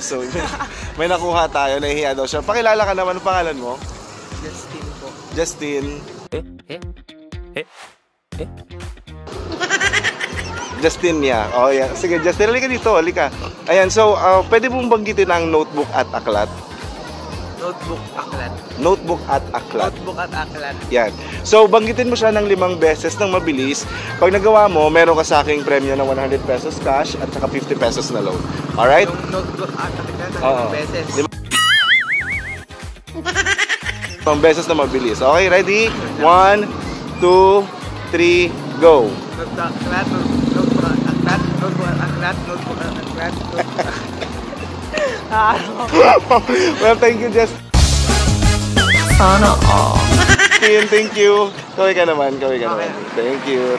So, may nakuha tayo, nahihiya daw siya. Pakilala ka naman, ang pangalan mo? Justin po. Justin. Justin niya. Oh, yeah. Sige, Justin, halika dito, halika. Ayan, so, pwede mong banggitin ang notebook at aklat? Notebook, aklat. Notebook at aklat. Notebook at aklat. Yan. So, banggitin mo siya ng 5 beses ng mabilis. Pag nagawa mo, meron ka sa aking premyo ng 100 pesos cash at saka 50 pesos na loan. Alright? Yung notebook at aklat ng Oo. 5 beses. 5 beses na mabilis. Okay, ready? 1, 2, 3, go! Notebook at aklat, notebook at aklat, notebook at aklat, notebook at aklat, notebook at aklat. Well, thank you, Justin. Sana all. Thank you. Kaway ka naman, kaway ka naman. Thank you.